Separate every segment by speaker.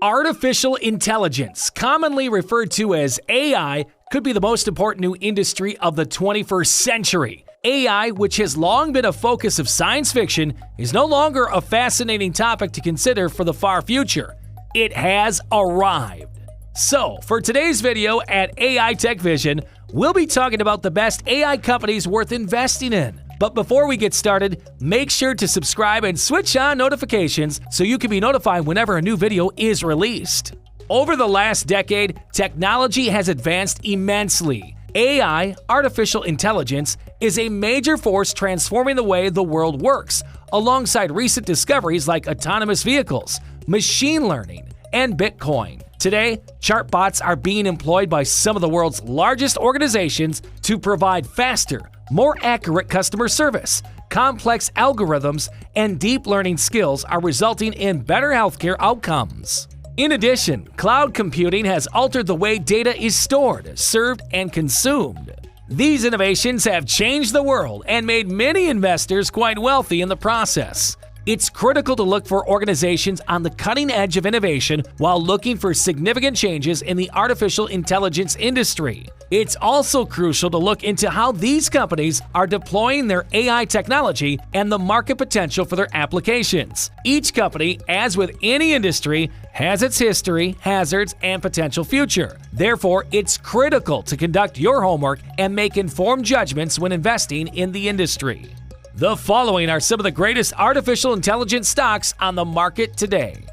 Speaker 1: Artificial intelligence, commonly referred to as AI, could be the most important new industry of the 21st century. AI, which has long been a focus of science fiction, is no longer a fascinating topic to consider for the far future. It has arrived. So, for today's video at AI Tech Vision, we'll be talking about the best AI companies worth investing in. But before we get started, make sure to subscribe and switch on notifications so you can be notified whenever a new video is released. Over the last decade, technology has advanced immensely. AI, artificial intelligence, is a major force transforming the way the world works, alongside recent discoveries like autonomous vehicles, machine learning, and Bitcoin. Today, chatbots are being employed by some of the world's largest organizations to provide faster, more accurate customer service. Complex algorithms and deep learning skills are resulting in better healthcare outcomes. In addition, cloud computing has altered the way data is stored, served, and consumed. These innovations have changed the world and made many investors quite wealthy in the process. It's critical to look for organizations on the cutting edge of innovation while looking for significant changes in the artificial intelligence industry. It's also crucial to look into how these companies are deploying their AI technology and the market potential for their applications. Each company, as with any industry, has its history, hazards, and potential future. Therefore, it's critical to conduct your homework and make informed judgments when investing in the industry. The following are some of the greatest artificial intelligence stocks on the market today.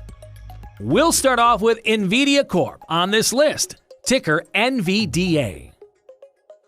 Speaker 1: We'll start off with NVIDIA Corp on this list, ticker NVDA.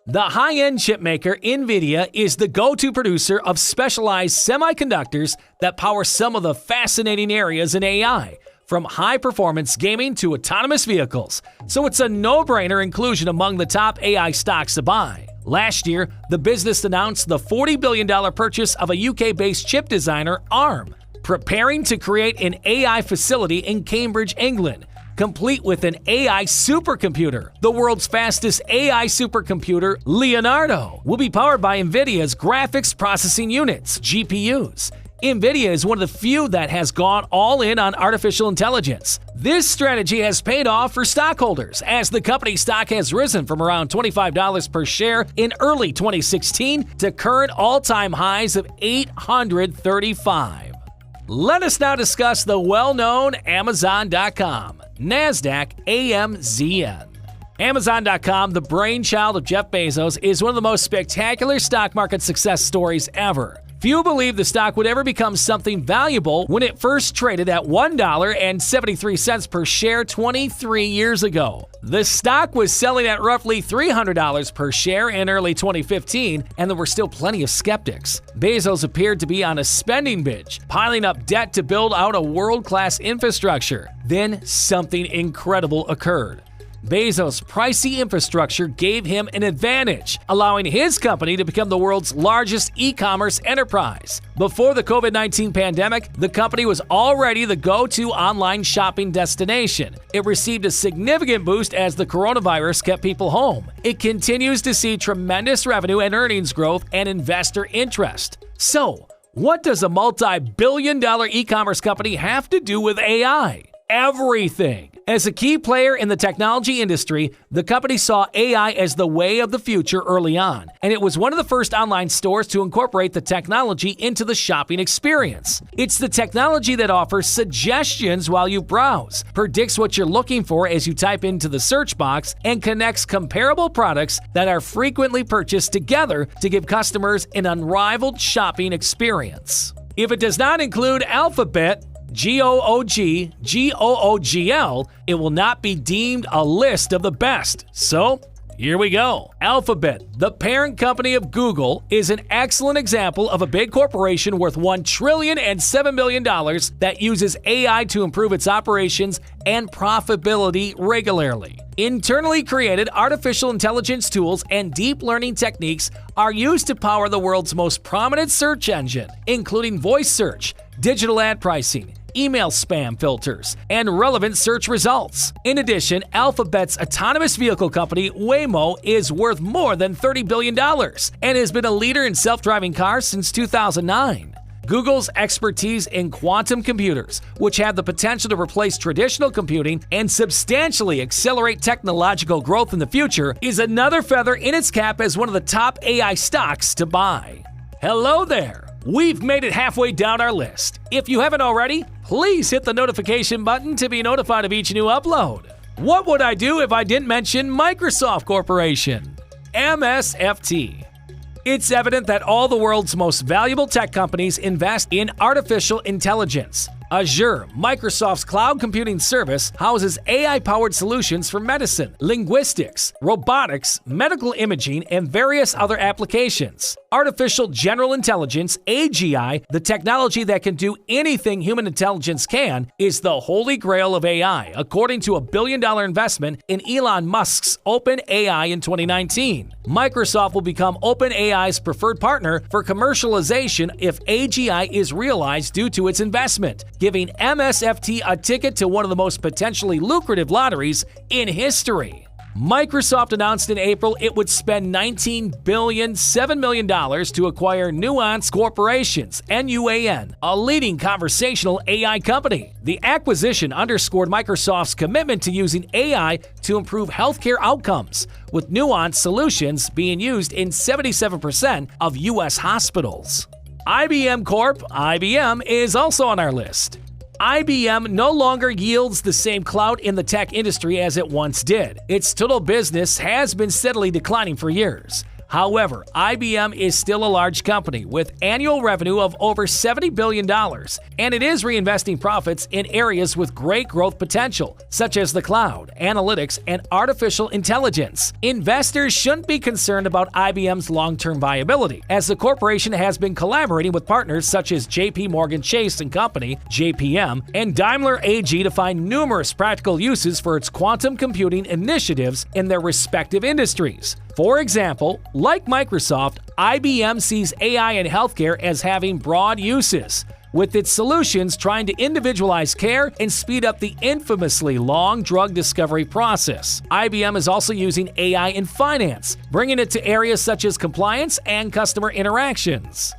Speaker 1: The high-end chipmaker NVIDIA is the go-to producer of specialized semiconductors that power some of the fascinating areas in AI, from high-performance gaming to autonomous vehicles, so it's a no-brainer inclusion among the top AI stocks to buy. Last year, the business announced the $40 billion purchase of a UK-based chip designer, ARM, preparing to create an AI facility in Cambridge, England, complete with an AI supercomputer. The world's fastest AI supercomputer, Leonardo, will be powered by NVIDIA's graphics processing units, GPUs. NVIDIA is one of the few that has gone all in on artificial intelligence. This strategy has paid off for stockholders, as the company's stock has risen from around $25 per share in early 2016 to current all-time highs of $835. Let us now discuss the well-known Amazon.com, NASDAQ AMZN. Amazon.com, the brainchild of Jeff Bezos, is one of the most spectacular stock market success stories ever. Few believe the stock would ever become something valuable when it first traded at $1.73 per share 23 years ago. The stock was selling at roughly $300 per share in early 2015, and there were still plenty of skeptics. Bezos appeared to be on a spending binge, piling up debt to build out a world-class infrastructure. Then something incredible occurred. Bezos' pricey infrastructure gave him an advantage, allowing his company to become the world's largest e-commerce enterprise. Before the COVID-19 pandemic, the company was already the go-to online shopping destination. It received a significant boost as the coronavirus kept people home. It continues to see tremendous revenue and earnings growth and investor interest. So, what does a multi-billion-dollar e-commerce company have to do with AI? Everything. As a key player in the technology industry, the company saw AI as the way of the future early on, and it was one of the first online stores to incorporate the technology into the shopping experience. It's the technology that offers suggestions while you browse, predicts what you're looking for as you type into the search box, and connects comparable products that are frequently purchased together to give customers an unrivaled shopping experience. If it does not include Alphabet, Google, it will not be deemed a list of the best. So, here we go. Alphabet, the parent company of Google, is an excellent example of a big corporation worth $1,007 billion that uses AI to improve its operations and profitability regularly. Internally created artificial intelligence tools and deep learning techniques are used to power the world's most prominent search engine, including voice search, digital ad pricing, email spam filters, and relevant search results. In addition, Alphabet's autonomous vehicle company, Waymo, is worth more than $30 billion and has been a leader in self-driving cars since 2009. Google's expertise in quantum computers, which have the potential to replace traditional computing and substantially accelerate technological growth in the future, is another feather in its cap as one of the top AI stocks to buy. Hello there! We've made it halfway down our list. If you haven't already, please hit the notification button to be notified of each new upload. What would I do if I didn't mention Microsoft Corporation? MSFT. It's evident that all the world's most valuable tech companies invest in artificial intelligence. Azure, Microsoft's cloud computing service, houses AI-powered solutions for medicine, linguistics, robotics, medical imaging, and various other applications. Artificial General Intelligence, AGI, the technology that can do anything human intelligence can, is the holy grail of AI, according to a billion-dollar investment in Elon Musk's OpenAI in 2019. Microsoft will become OpenAI's preferred partner for commercialization if AGI is realized due to its investment, giving MSFT a ticket to one of the most potentially lucrative lotteries in history. Microsoft announced in April it would spend $19.7 billion to acquire Nuance Corporations, NUAN, a leading conversational AI company. The acquisition underscored Microsoft's commitment to using AI to improve healthcare outcomes, with Nuance solutions being used in 77% of U.S. hospitals. IBM Corp. IBM is also on our list. IBM no longer yields the same clout in the tech industry as it once did. Its total business has been steadily declining for years. However, IBM is still a large company with annual revenue of over $70 billion, and it is reinvesting profits in areas with great growth potential, such as the cloud, analytics, and artificial intelligence. Investors shouldn't be concerned about IBM's long-term viability, as the corporation has been collaborating with partners such as JP Morgan Chase & Company, JPM, and Daimler AG to find numerous practical uses for its quantum computing initiatives in their respective industries. For example, like Microsoft, IBM sees AI in healthcare as having broad uses, with its solutions trying to individualize care and speed up the infamously long drug discovery process. IBM is also using AI in finance, bringing it to areas such as compliance and customer interactions.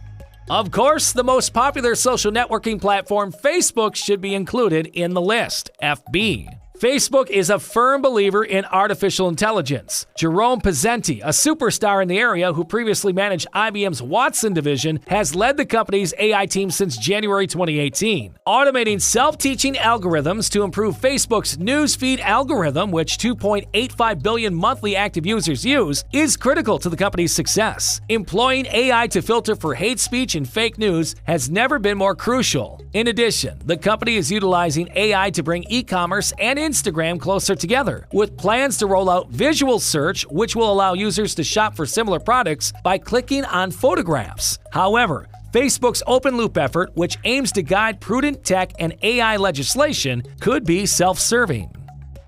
Speaker 1: Of course, the most popular social networking platform, Facebook, should be included in the list, FB. Facebook is a firm believer in artificial intelligence. Jerome Pizzenti, a superstar in the area who previously managed IBM's Watson division, has led the company's AI team since January 2018. Automating self-teaching algorithms to improve Facebook's newsfeed algorithm, which 2.85 billion monthly active users use, is critical to the company's success. Employing AI to filter for hate speech and fake news has never been more crucial. In addition, the company is utilizing AI to bring e-commerce and Instagram closer together, with plans to roll out visual search, which will allow users to shop for similar products by clicking on photographs. However, Facebook's open-loop effort, which aims to guide prudent tech and AI legislation, could be self-serving.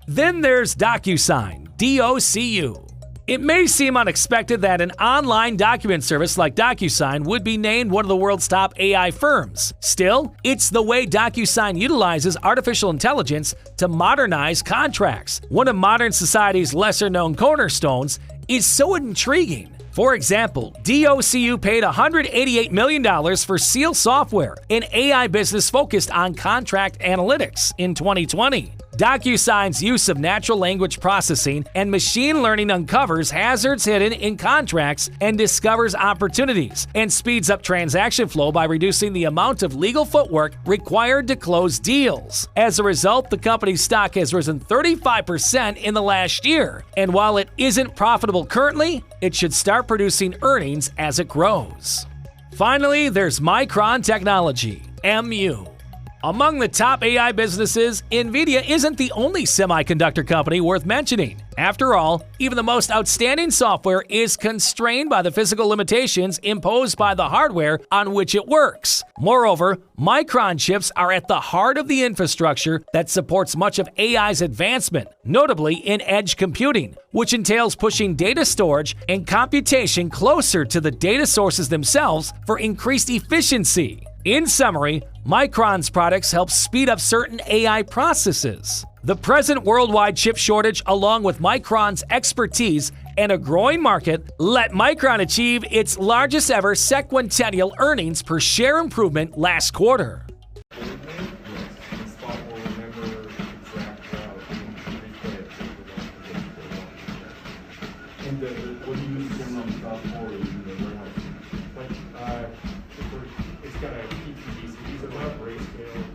Speaker 1: Then there's DocuSign, DOCU. It may seem unexpected that an online document service like DocuSign would be named one of the world's top AI firms. Still, it's the way DocuSign utilizes artificial intelligence to modernize contracts. One of modern society's lesser-known cornerstones is so intriguing. For example, DOCU paid $188 million for Seal Software, an AI business focused on contract analytics, in 2020. DocuSign's use of natural language processing and machine learning uncovers hazards hidden in contracts and discovers opportunities, and speeds up transaction flow by reducing the amount of legal footwork required to close deals. As a result, the company's stock has risen 35% in the last year, and while it isn't profitable currently, it should start producing earnings as it grows. Finally, there's Micron Technology, MU. Among the top AI businesses, NVIDIA isn't the only semiconductor company worth mentioning. After all, even the most outstanding software is constrained by the physical limitations imposed by the hardware on which it works. Moreover, Micron chips are at the heart of the infrastructure that supports much of AI's advancement, notably in edge computing, which entails pushing data storage and computation closer to the data sources themselves for increased efficiency. In summary, Micron's products help speed up certain AI processes. The present worldwide chip shortage, along with Micron's expertise and a growing market let Micron achieve its largest ever sequential earnings per share improvement last quarter.
Speaker 2: And what do you use the on top for?
Speaker 3: It's got a PTD, so these are not grayscale.